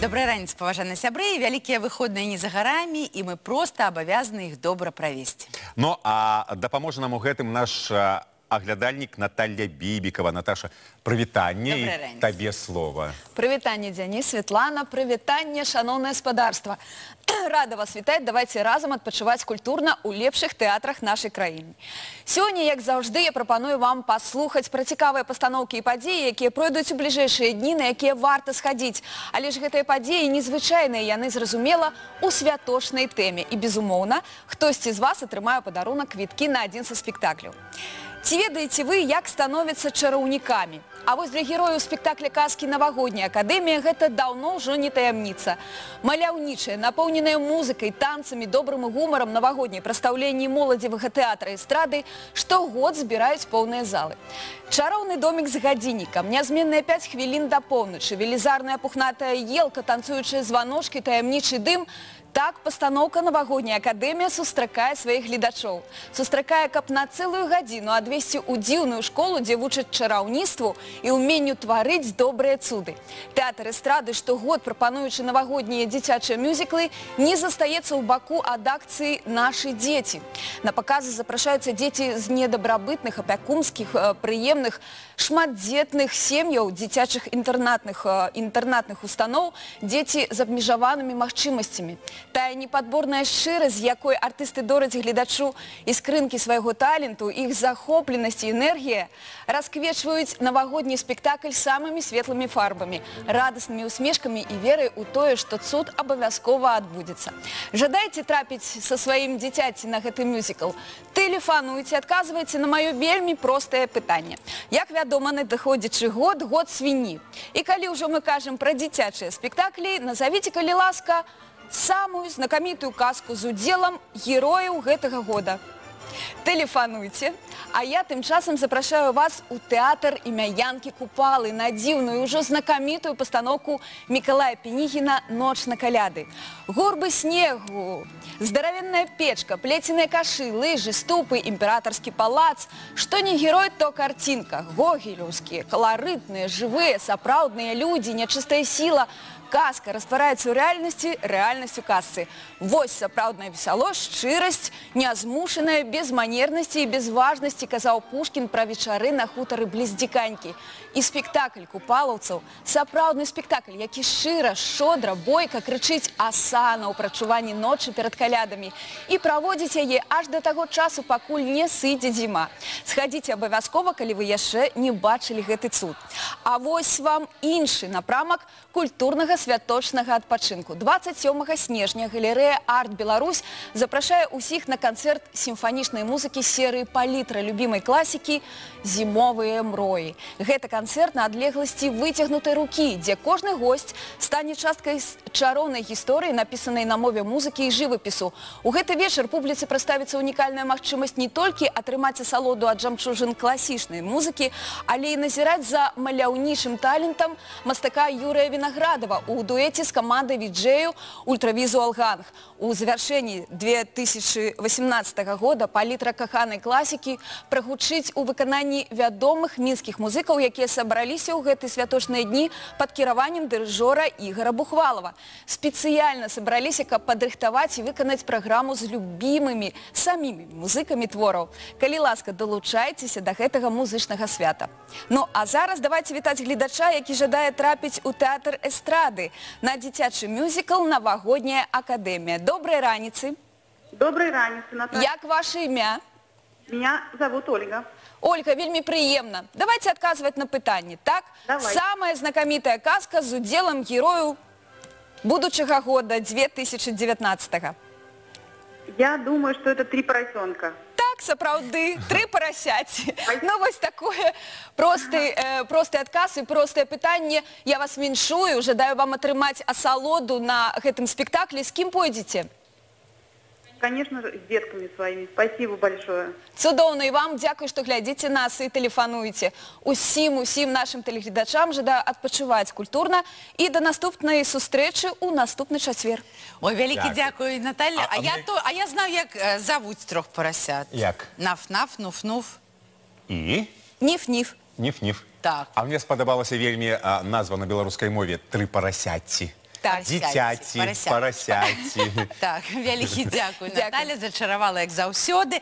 Добрая раніца, паважаныя сябры. Вялікія выходныя не за гарамі, і мы проста абавязаны іх добра правесці. Ну, а дапаможа нам у гэтым наш аглядальнік Наталья Бібікова. Наташа, прывітанне і табе слова. Прывітанне, Дзяніс, Светлана, прывітанне, шаноўнае спадарства. Рада вас вітаць, давайте разам адпачываць культурна ў лепшых тэатрах нашай краіны. Сёння, як заўжды, я прапаную вам паслухаць пра цікавыя пастаноўкі і падзеі, якія пройдуць у бліжэйшыя дні, на якія варта схадзіць. Але ж гэтыя падзеі незвычайныя, яны, зразумела, у святочнай тэме. І, безумоўна, хтосьці з вас атрымае падарунак квіткі на адзін са спектакляў. Ці ведаеце вы, як становяцца чараўнікамі? А вось для герояў спектакля казкі «Навагодняя акадэмія» гэта даўно ўжо не таямніца. Маляўнічая, напоўненая музыкай, танцамі, добрым гумарам навагодняй прадстаўленні моладзевага тэатра і эстрады штогод збіраюць поўныя залы. Чароўны домік з гадзіннікам, нязменныя 5 хвілін да поўначы, велізарная пухнатая елка, танцуючыя званочкі, таямнічы дым – так пастаноўка «Навагодняя акадэмія» сустракае сваіх гледачоў. Сустракае, каб на цэлую гадзіну адвесці ў дзіўную школу, дзе вучаць чараўніцтву і ўменню тварыць добрыя цуды. Тэатр эстрады, штогод прапануючы навагоднія дзіцячыя мюзіклы, не застаецца ў баку ад акцыі «Нашы дзеці». На паказы запрашаюцца дзеці з недабрабытных, апякунскіх, прыемных, шматдзетных сем'яў, дзіцячых інтэрнатных устаноў, дзеці з абмежаванымі магчымасцямі. Тая непадборная шчырасць, з якой артысты дораць гледачу іскрынкі свайго таленту, іх захопленасць і энергія, расквечваюць навагодні спектакль самымі светлымі фарбамі, радаснымі усмешкамі і верай у тое, што цуд абавязкова адбудзецца. Жадаеце трапіць са сваім дзіцяці на гэты мюзікл? Тэлефануйце, адказвайце на маё вельмі простае пытанне. Як вядома, надыходзячы год – год свінні. І калі ўжо мы кажам пра дзіцячыя спектаклі, назавіце, калі ласка, самую знакамітую казку з удзелам герояў гэтага года. Тэлефануйце, а я тым часам запрашаю вас у тэатр імя Янкі Купалы на дзіўную, ўжо знакамітую пастаноўку Мікалая Пенігіна «Ноч на каляды». Горбы снегу, здаравенная печка, плеценыя кашы, лыжы, ступы, імператарскі палац. Што не герой, то картинка. Гогелеўскія, каларытныя, жывыя, сапраўдныя людзі, нячыстая сіла. Казка раствараецца ў рэальнасці, рэальнасць у казцы. Вось сапраўдная весялосць, шчырасць, нязмушаная, без манернасці і без важнасці, казаў Пушкін пра вечары на хутары бліз Дзіканькі. І спектакль купалаўцаў, сапраўдны спектакль, які шчыра, шчодра, бойка крычыць асана ў прачуванні ночы перад калядамі і праводзіць яе аж да таго часу, пакуль не сыдзе зіма. Схадзіце абавязкова, калі вы яшчэ не бачылі гэты цуд. А вось вам іншы напрамак культурнага святочнага адпачынку. 27 снежня галерэя «Арт Беларусь» запрашае ўсіх на канцэрт сімфанічнай музыкі серыі «Палітра» любімай класікі «Зімовыя мроі». Гэта канцэрт на адлегласці выцягнутай рукі, дзе кожны госць стане часткай чароўнай гісторыі, напісанай на мове музыкі і жывапісу. У гэты вечар публіцы прадставіцца унікальная магчымасць не толькі атрымаць асалоду ад жамчужын класічнай музыкі, але і назіраць за маляўнічым талентам мастака Юрыя Вінаградова у дуэце з камандай віджэю «Ультравізуал Ганг». У завяршэнні 2018 года «Палітра» каханай класікі прагучыць у выкананні вядомых мінскіх музыкаў, якія сабраліся ў гэты святочныя дні пад кіраваннем дырыжора Ігора Бухвалова. Спецыяльна сабраліся, каб падрыхтаваць і выканаць праграму з любімымі самімі музыкамі твораў. Калі ласка, далучайцеся да гэтага музычнага свята. Ну, а зараз давайте вітаць гледача, які жадае трапіць у тэатр эстрады на дзіцячы мюзікл «Навагодняя акадэмія». Добрай раніцы. Доброй раницы, Наталья. Як ваше імя? Меня зовут Ольга. Ольга, вельмі прыемна. Давайте адказваць на пытанне, так? Давай. Самая знакамітая казка з удзелам герояў будучага года 2019-го. Я думаю, что это «Три поросенка». Так, сапраўды, 3 парасяці. Ну, вось такое просты адказ і простае пытанне. Я вас віншую, жадаю вам атрымаць асалоду на гэтым спектаклі. З кім пойдзеце? Конечно же, с детками своими. Спасибо большое. Цудоўна, і вам дзякуй, што глядзіце нас і тэлефануеце. Усім нашым тэлегледачам жадаю адпачываць культурна і да наступнай сустрэчы ў наступны чацвер. Ой, вялікі дзякуй, Наталья. А я знаю, як завуць 3 парасят. Як? Наф-наф, нуф-нуф. І? Ніф-ніф. Ніф-ніф. Так. А мне спадабалася вельмі назва на беларускай мове «Тры парасяці». дзіцяці, парасяці. Так, вялікі дзякуй. Наталя зачаравала, як заўсёды.